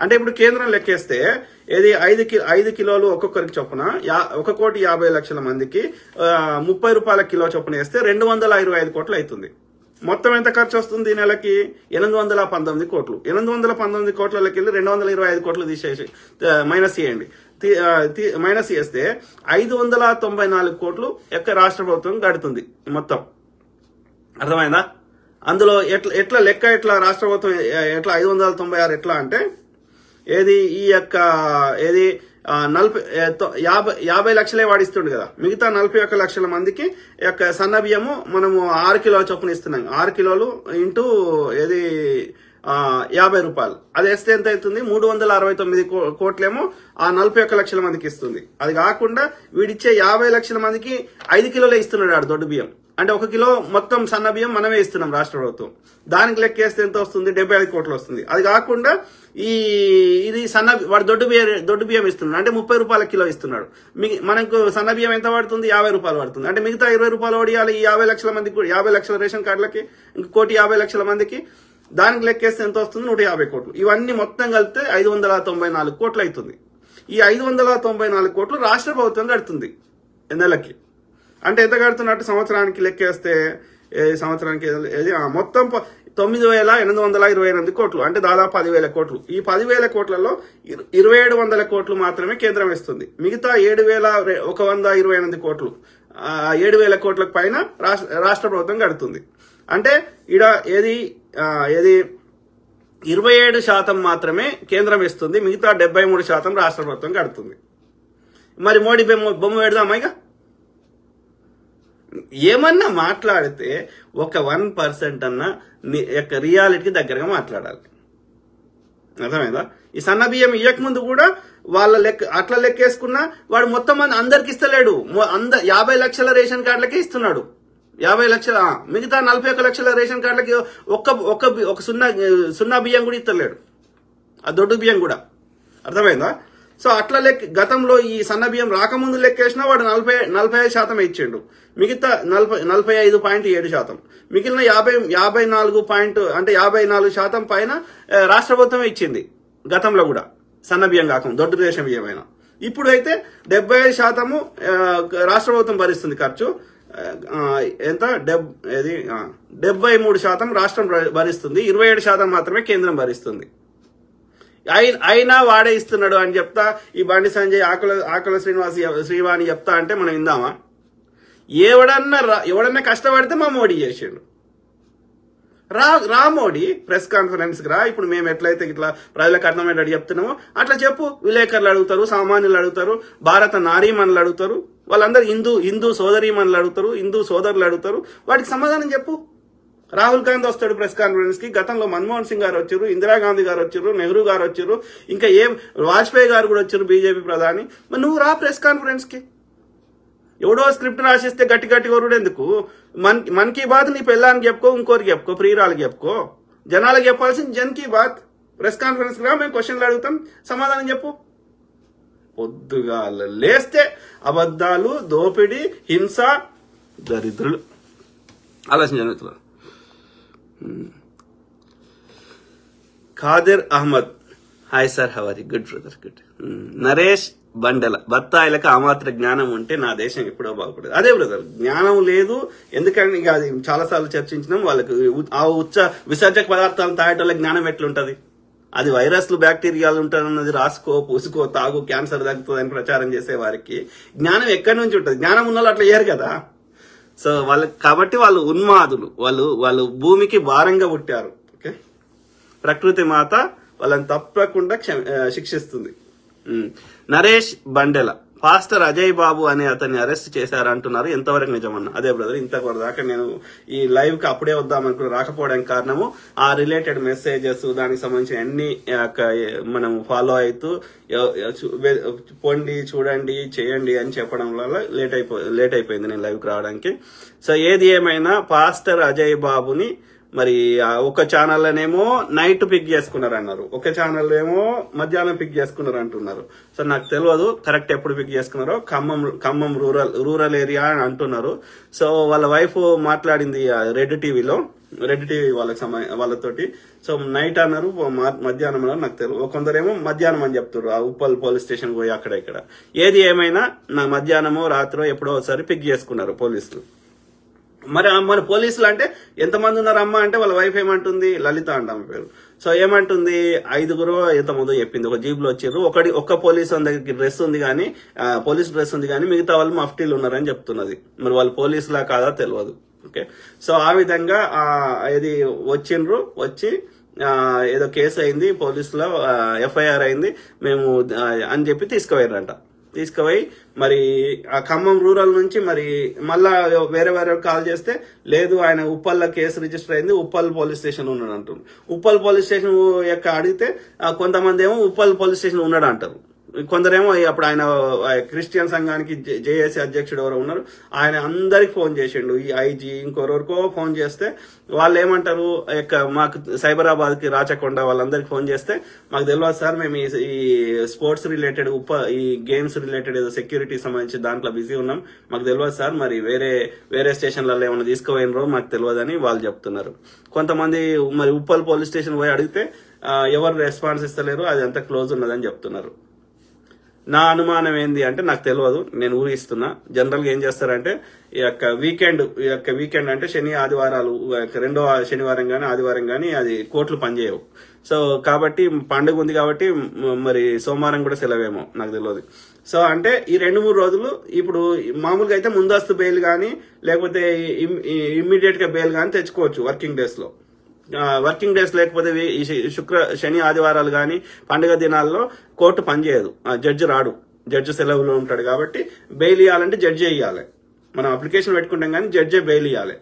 అంటే ఇప్పుడు కేంద్రం లెక్కేస్తే ఏది 5 కిలోలు ఒక్కొక్కరికి చొప్పున 1,50,00,000 మందికి 30 రూపాయల కిలో చొప్పున వేస్తే 225 కోట్లు అవుతుంది. మొత్తం ఎంత ఖర్చు వస్తుంది ఈ నెలకి? 819 కోట్లు. 819 కోట్లకి వెళ్ళి 225 కోట్లు తీసేసి మైనస్ చేయండి. మైనస్ చేస్తే 594 కోట్లు రాష్ట్ర ప్రభుత్వం గడుతుంది మొత్తం. అర్థమైందా? అందులో ఎట్లా లెక్క ఎట్లా రాష్ట్ర ప్రభుత్వం ఎట్లా 596 ఎట్లా అంటే ఏది ఈ యొక్క ఏది 50 లక్షలే వాడిస్తుండు కదా, మిగతా 41 లక్షల మందికి యొక్క సన్న బియ్యము మనము 6 కిలోల చొప్పున ఇస్తున్నాం. 6 కిలోలు ఇంటూ ఏది 50 రూపాయలు, అది వేస్తే ఎంత అవుతుంది? 369 కోట్లేమో ఆ 41 లక్షల మందికి ఇస్తుంది. అది కాకుండా వీడిచ్చే 50 లక్షల మందికి 5 కిలోలే ఇస్తున్నాడు ఆడు దొడ్డు బియ్యం. అంటే 1 కిలో మొత్తం సన్న బియ్యం మనమే ఇస్తున్నాం రాష్ట్ర ప్రభుత్వం. దానికి లెక్కేస్తే ఎంత వస్తుంది? 75 కోట్లు వస్తుంది. అది కాకుండా ఇది వాడు దొడ్డు బియ్యం ఇస్తున్నాడు అంటే 30 రూపాయల కిలో ఇస్తున్నాడు. మనకు సన్న బియ్యం ఎంత పడుతుంది? 50 రూపాయలు పడుతుంది. అంటే మిగతా 20 రూపాయలు వడియాలి ఈ 50 లక్షల మందికి, 50 లక్షల రేషన్ కార్డులకి, 1,50 లక్షల మందికి. దానికి లెక్కేస్తే ఎంత వస్తుంది? 150 కోట్లు. ఇవన్నీ మొత్తం కలిపితే 594 కోట్లు అవుతుంది. ఈ 594 కోట్లు రాష్ట్ర ప్రభుత్వం కడుతుంది నెలకి. అంటే ఎంత కడుతున్నట్టు సంవత్సరానికి లెక్కేస్తే సంవత్సరానికి మొత్తం 9,828 కోట్లు, అంటే దాదాపు 10,000 కోట్లు. ఈ 10,000 కోట్లలో 2,700 కోట్లు మాత్రమే కేంద్రం ఇస్తుంది. మిగతా 7,128 కోట్లు, 7,000 కోట్లకు పైన రాష్ట్ర ప్రభుత్వం కడుతుంది. అంటే ఈడ ఏది 27% మాత్రమే కేంద్రం ఇస్తుంది, మిగతా 73% రాష్ట్ర ప్రభుత్వం కడుతుంది. మరి మోడీ బొమ్మ పెడదామా? ఇక ఏమన్నా మాట్లాడితే ఒక 1% అన్న రియాలిటీకి దగ్గరగా మాట్లాడాలి. అర్థమైందా? ఈ సన్న బియ్యం ఇయ్యక ముందు కూడా వాళ్ళ అట్లా లెక్కేసుకున్నా వాడు మొత్తం మంది అందరికి ఇస్తలేడు. 50 లక్షల రేషన్ కార్డులకే ఇస్తున్నాడు. 50 లక్షల, మిగతా 41 లక్షల రేషన్ కార్డులకి ఒక సున్నా బియ్యం కూడా ఇస్తలేడు, ఆ దొడ్డు బియ్యం కూడా. అర్థమైందా? సో అట్లా గతంలో ఈ సన్న బియ్యం రాకముందు లెక్కేసినా వాడు 45% ఇచ్చిండు, మిగతా 45.7%, మిగిలిన 54% పైన రాష్ట్ర ప్రభుత్వమే ఇచ్చింది గతంలో కూడా, సన్న బియ్యం కాకుండా దొడ్డు రేషన్ బియ్యం అయినా. ఇప్పుడు అయితే 75% రాష్ట్ర ప్రభుత్వం భరిస్తుంది ఖర్చు. ఎంత? 73% రాష్ట్రం భరిస్తుంది, 27% మాత్రమే కేంద్రం భరిస్తుంది. అయినా వాడే ఇస్తున్నాడు అని చెప్తా ఈ బండి సంజయ్ ఆకుల శ్రీవాణి చెప్తా అంటే మనం విందామా? ఎవడన్నా కష్టపడితే మా మోడీ చేసిండు. రా మోడీ ప్రెస్ కాన్ఫరెన్స్ కి రా. ఇప్పుడు మేము ఎట్లయితే ఇట్లా ప్రజలకు అర్థమయ్యేటట్టు చెప్తున్నామో అట్లా చెప్పు. విలేకరులు అడుగుతారు, సామాన్యులు అడుగుతారు, భారత నారీమణులు అడుగుతారు, వాళ్ళందరూ హిందూ సోదరీమణులు అడుగుతారు, హిందూ సోదరులు అడుగుతారు. వాటికి సమాధానం చెప్పు. రాహుల్ గాంధీ వస్తాడు ప్రెస్ కాన్ఫరెన్స్ కి. గతంలో మన్మోహన్ సింగ్ గారు వచ్చారు, ఇందిరాగాంధీ గారు వచ్చారు, నెహ్రూ గారు వచ్చారు, ఇంకా వాజ్పేయి గారు కూడా వచ్చారు, బీజేపీ ప్రధాని. మరి నువ్వు రా ప్రెస్ కాన్ఫరెన్స్ కి. ఎవడో స్క్రిప్ట్ రాసిస్తే గట్టి కొరుడు ఎందుకు? మన్ కీ బాత్ నీ పెళ్ళానికి చెప్పుకో, ఇంకోరికి చెప్పుకో, ప్రియురాలకి చెప్పుకో. జనాలకు చెప్పాల్సింది జన్ కీ బాత్. ప్రెస్ కాన్ఫరెన్స్ రా, మేము క్వశ్చన్లు అడుగుతాం, సమాధానం చెప్పు. పొద్దుగా లేస్తే అబద్ధాలు, దోపిడీ, హింస, దరిద్రులు. ఆలోచించండి. Khadir Ahmed, hi sir, how are you? Good brother, good. Naresh Bandala, బత్తాయిలకు ఆ మాత్రం జ్ఞానం ఉంటే నా దేశం ఎప్పుడో బాగుపడదు. అదే బ్రదర్, జ్ఞానం లేదు. ఎందుకంటే ఇక అది చాలా సార్లు చర్చించినాం. వాళ్ళకి ఆ విసర్జక పదార్థాలను తాగేటోళ్ళకి జ్ఞానం ఎట్లుంటది? అది వైరస్లు, బ్యాక్టీరియాలు ఉంటాయన్నది రాసుకో, పూసుకో, తాగు, క్యాన్సర్ తగ్గుతుంది అని ప్రచారం చేసే వారికి జ్ఞానం ఎక్కడి నుంచి ఉంటుంది? జ్ఞానం ఉన్న వాళ్ళు అట్లా చేయరు కదా. సో కాబట్టి వాళ్ళు ఉన్మాదులు, వాళ్ళు భూమికి భారంగా పుట్టారు. ఓకే, ప్రకృతి మాత వాళ్ళని తప్పకుండా శిక్షిస్తుంది. నరేష్ బండెల, పాస్టర్ అజయ్ బాబు అనే అతన్ని అరెస్ట్ చేశారంటున్నారు, ఎంతవరకు నిజమన్నా? అదే బ్రదర్, ఇంతవరకు దాకా నేను ఈ లైవ్ కి అప్పుడే వద్దామనుకుని రాకపోవడానికి కారణము ఆ రిలేటెడ్ మెసేజెస్, దానికి సంబంధించిన అన్ని మనం ఫాలో అవుతూ పొండి, చూడండి, చేయండి అని చెప్పడం వల్ల లేట్ అయిపోయింది నేను లైవ్ కి రావడానికి. సో ఏది ఏమైనా పాస్టర్ అజయ్ బాబుని మరి ఒక ఛానల్లోనేమో నైట్ పిక్ చేసుకున్నారు అన్నారు, ఒక ఛానల్ ఏమో మధ్యాహ్నం పిక్ చేసుకున్నారు అంటున్నారు. సో నాకు తెలియదు కరెక్ట్ ఎప్పుడు పిక్ చేసుకున్నారో. ఖమ్మం రూరల్ ఏరియా అని అంటున్నారు. సో వాళ్ళ వైఫ్ మాట్లాడింది రెడ్ టీవీలో, రెడ్ టీవీ వాళ్ళతోటి. సో నైట్ అన్నారు, మధ్యాహ్నం అన్నారు, నాకు తెలియదు. కొందరేమో మధ్యాహ్నం అని చెప్తారు, ఆ ఉప్పల్ పోలీస్ స్టేషన్ పోయి అక్కడ ఇక్కడ. ఏది ఏమైనా నా మధ్యాహ్నమో రాత్రో ఎప్పుడో ఒకసారి పిక్ చేసుకున్నారు పోలీసులు. మరి మన పోలీసులు అంటే ఎంతమంది ఉన్నారు అమ్మ అంటే వాళ్ళ వైఫ్ ఏమంటుంది, లలిత అంట ఆమె పేరు. సో ఏమంటుంది, 5గురు ఎంతమందో చెప్పింది. ఒక జీప్ లో వచ్చారు, ఒక్క పోలీసు దగ్గరికి డ్రెస్ ఉంది కానీ, పోలీస్ డ్రెస్ ఉంది కానీ మిగతా వాళ్ళు మఫ్టీలు ఉన్నారని చెప్తున్నది. మరి వాళ్ళు పోలీసులా కాదా తెలియదు. ఓకే, సో ఆ విధంగా ఇది వచ్చిండ్రు, వచ్చి ఏదో కేసు అయింది పోలీసులో, ఎఫ్ఐఆర్ అయింది మేము అని చెప్పి తీసుకుపోయారంట. తీసుకుపోయి మరి ఆ ఖమ్మం రూరల్ నుంచి మరి మళ్ళా వేరే కాల్ చేస్తే లేదు ఆయన ఉప్పల్లో కేసు రిజిస్టర్ అయింది, ఉప్పల్ పోలీస్ స్టేషన్ ఉన్నాడు అంటారు. ఉప్పల్ పోలీస్ స్టేషన్ యొక్క అడిగితే కొంతమంది ఏమో ఉప్పల్ పోలీస్ స్టేషన్ ఉన్నాడు అంటారు. కొందరేమో అప్పుడు ఆయన క్రిస్టియన్ సంఘానికి జేఏసీ అధ్యక్షుడు ఎవరో ఉన్నారు, ఆయన అందరికి ఫోన్ చేసిండు, ఈ ఐజీ ఇంకొకరికో ఫోన్ చేస్తే వాళ్ళు ఏమంటారు, మాకు సైబరాబాద్ కి రాచకొండ వాళ్ళందరికి ఫోన్ చేస్తే మాకు తెలియదు సార్, మేము ఈ స్పోర్ట్స్ రిలేటెడ్ ఈ గేమ్స్ రిలేటెడ్ ఏదో సెక్యూరిటీ సంబంధించి దాంట్లో బిజీ ఉన్నాం, మాకు తెలియదు సార్, మరి వేరే స్టేషన్లలో ఏమైనా తీసుకుపోయినరో మాకు తెలియదని వాళ్ళు చెప్తున్నారు. కొంతమంది మరి ఉప్పల్ పోలీస్ స్టేషన్ పోయి అడిగితే ఎవరు రెస్పాన్స్ ఇస్తలేరు, అది అంతా క్లోజ్ ఉన్నదని చెప్తున్నారు. నా అనుమానం ఏంది అంటే నాకు తెలియదు, నేను ఊహిస్తున్నా. జనరల్ గా ఏం చేస్తారంటే ఈ యొక్క వీకెండ్ అంటే శని ఆదివారాలు, రెండో శనివారం గానీ ఆదివారం గానీ అది కోర్టులు పనిచేయవు. సో కాబట్టి పండుగ ఉంది కాబట్టి మరి సోమవారం కూడా సెలవేమో నాకు తెలియదు. సో అంటే ఈ 2-3 రోజులు ఇప్పుడు మామూలుగా అయితే ముందస్తు బెయిల్ గానీ లేకపోతే ఇమ్మీడియట్ గా బెయిల్ గానీ తెచ్చుకోవచ్చు వర్కింగ్ డేస్ లో. వర్కింగ్ డేస్ లేకపోతే శని ఆదివారాలు గాని పండుగ దినాల్లో కోర్టు పనిచేయదు, జడ్జి రాడు, జడ్జి సెలవులో ఉంటాడు. కాబట్టి బెయిల్ ఇవ్వాలంటే జడ్జి ఇవ్వాలి, మనం అప్లికేషన్ పెట్టుకుంటాం కానీ జడ్జే బెయిల్ ఇవ్వాలి.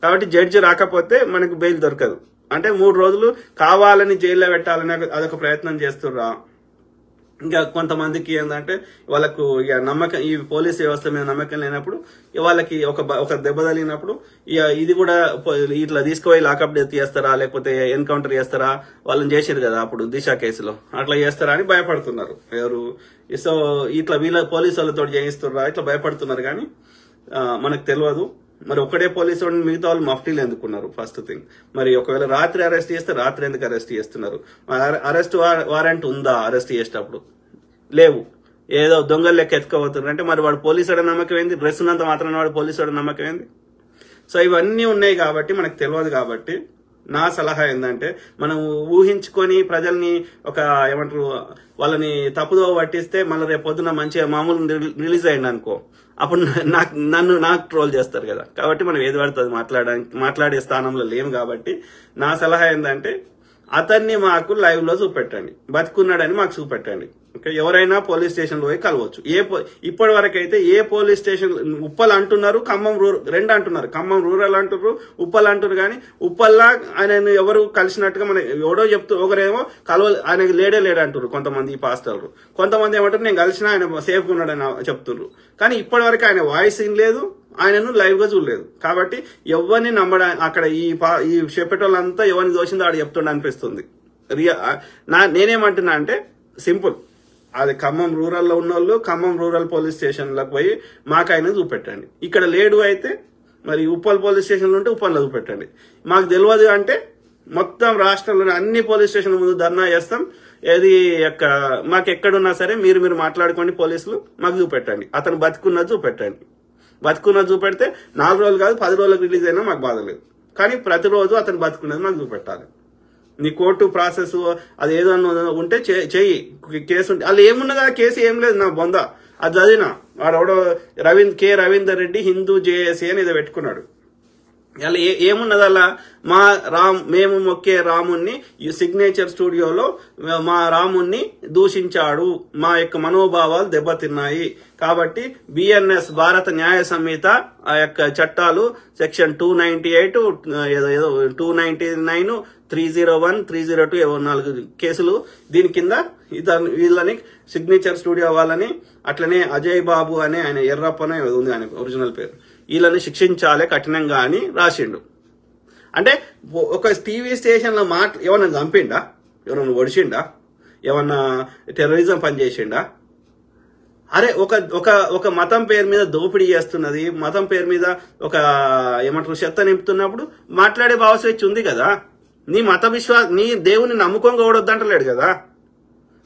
కాబట్టి జడ్జి రాకపోతే మనకు బెయిల్ దొరకదు. అంటే 3 రోజులు కావాలని జైల్లో పెట్టాలని అదొక ప్రయత్నం చేస్తుర్రా. ఇంకా కొంతమందికి ఏంటంటే వాళ్ళకు ఇక నమ్మకం, ఈ పోలీస్ వ్యవస్థ మీద నమ్మకం లేనప్పుడు వాళ్ళకి ఒక దెబ్బ తగిలినప్పుడు ఇది కూడా ఇట్లా తీసుకుపోయి లాకప్ డెత్ చేస్తారా లేకపోతే ఎన్కౌంటర్ చేస్తారా, వాళ్ళని చేసారు కదా అప్పుడు దిశ కేసులో, అట్లా చేస్తారా అని భయపడుతున్నారు ఎవరు. సో ఇట్లా వీళ్ళ పోలీసు వాళ్ళతో చేయిస్తుర్రా ఇట్లా భయపడుతున్నారు కానీ మనకు తెలియదు. మరి ఒక్కడే పోలీసు వాడిని మిగతా వాళ్ళు మఫ్టీలు ఎందుకున్నారు ఫస్ట్ థింగ్. మరి ఒకవేళ రాత్రి అరెస్ట్ చేస్తే రాత్రి ఎందుకు అరెస్ట్ చేస్తున్నారు? అరెస్ట్ వారెంట్ ఉందా అరెస్ట్ చేసేటప్పుడు? లేవు, ఏదో దొంగలు లెక్క ఎత్తుకోబోతున్నారు. అంటే మరి వాడు పోలీసు వాడి నమ్మకం ఏంది? డ్రెస్ ఉన్నంత మాత్రాన వాడు పోలీసు వాడి నమ్మకం ఏంది? సో ఇవన్నీ ఉన్నాయి కాబట్టి మనకు తెలియదు. కాబట్టి నా సలహా ఏంటంటే మనం ఊహించుకొని ప్రజల్ని ఏమంటారు వాళ్ళని తప్పుదో పట్టిస్తే మళ్ళీ రేపు పొద్దున మంచిగా మామూలు రిలీజ్ అయ్యింది అనుకో, అప్పుడు నాకు ట్రోల్ చేస్తారు కదా. కాబట్టి మనం ఏది పడుతుంది మాట్లాడే స్థానంలో లేము. కాబట్టి నా సలహా ఏంటంటే అతన్ని మాకు లైవ్ లో చూపెట్టండి, బతుకున్నాడని మాకు చూపెట్టండి. ఓకే, ఎవరైనా పోలీస్ స్టేషన్ లో పోయి కలవచ్చు. ఇప్పటి వరకు అయితే ఏ పోలీస్ స్టేషన్, ఉప్పల్ అంటున్నారు, ఖమ్మం రెండు అంటున్నారు, ఖమ్మం రూరల్ అంటున్నారు, ఉప్పల్ అంటున్నారు. కానీ ఉప్పల్లా ఆయన ఎవరు కలిసినట్టుగా మన ఎవడో చెప్తూ ఒకరేమో ఆయన లేడే అంటున్నారు కొంతమంది పాస్టర్లు, కొంతమంది ఏమంటారు నేను కలిసినా ఆయన సేఫ్ ఉన్నాడని చెప్తున్నారు. కానీ ఇప్పటి వరకు ఆయన వాయిస్ లేదు, ఆయనను లైవ్ గా చూడలేదు. కాబట్టి ఎవరిని నమ్మడానికి అక్కడ ఈ చెప్పేటోళ్ళంతా ఎవరిని దోషిందో ఆడ చెప్తుండ అనిపిస్తుంది. నేనేమంటున్నా అంటే సింపుల్, అది ఖమ్మం రూరల్లో ఉన్న వాళ్ళు ఖమ్మం రూరల్ పోలీస్ స్టేషన్లకు పోయి మాకు ఆయన చూపెట్టండి. ఇక్కడ లేడు అయితే మరి ఉప్పల్ పోలీస్ స్టేషన్లో ఉంటే ఉప్పల్లో చూపెట్టండి. మాకు తెలియదు అంటే మొత్తం రాష్ట్రంలోని అన్ని పోలీస్ స్టేషన్ల ముందు ధర్నా చేస్తాం. ఏది మాకు ఎక్కడున్నా సరే మీరు మాట్లాడుకోండి, పోలీసులు మాకు చూపెట్టండి, అతను బతుకున్నది చూపెట్టండి. బతుకున్నది చూపెడితే 4 రోజులు కాదు 10 రోజులకు రిలీజ్ అయినా మాకు బాధ లేదు. కానీ ప్రతిరోజు అతను బతుకున్నది మాకు చూపెట్టాలి. నీ కోర్టు ప్రాసెస్ అది ఏదన్నా ఉంటే చెయ్యి, కేసు ఉంటే అలా ఏమున్నదా, కేసు ఏం లేదు నా బొంద, అది చదివినా వాడెవడో రవీందర్ రెడ్డి హిందూ జేఏసీ అని ఏదో పెట్టుకున్నాడు. అలా ఏమున్నది, అలా మేము మొక్కే రాముణ్ణి సిగ్నేచర్ స్టూడియోలో మా రాముణ్ణి దూషించాడు, మా యొక్క మనోభావాలు దెబ్బతిన్నాయి. కాబట్టి బిఎన్ఎస్ భారత న్యాయ సంహిత ఆ యొక్క చట్టాలు సెక్షన్ 298 ఏదో 299 301 302 ఏవో 4 కేసులు దీని కింద వీళ్ళని సిగ్నేచర్ స్టూడియో వాళ్ళని, అట్లనే అజయ్ బాబు అనే ఆయన ఎర్రప్పనే ఉంది ఆయన ఒరిజినల్ పేరు, వీళ్ళని శిక్షించాలి కఠినంగా అని రాసిండు. అంటే ఒక టీవీ స్టేషన్ లో ఏమన్నా చంపిండా, ఎవరన్నా ఒడిచిండా, ఏమన్నా టెర్రరిజం పనిచేసిండా? అరే ఒక ఒక ఒక మతం పేరు మీద దోపిడీ చేస్తున్నది, మతం పేరు మీద ఒక ఏమంటారు చెత్త నింపుతున్నప్పుడు మాట్లాడే భావస్వేచ్ఛ ఉంది కదా. నీ మత నీ దేవుని నమ్ముకొని కూడొద్దంటలేడు కదా.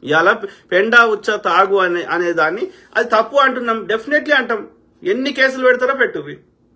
ఇలా పెండా ఉచ్చ తాగు అనే దాన్ని అది తప్పు అంటున్నాం, డెఫినెట్లీ అంటాం. ఎన్ని కేసులు పెడతారో పెట్టువి.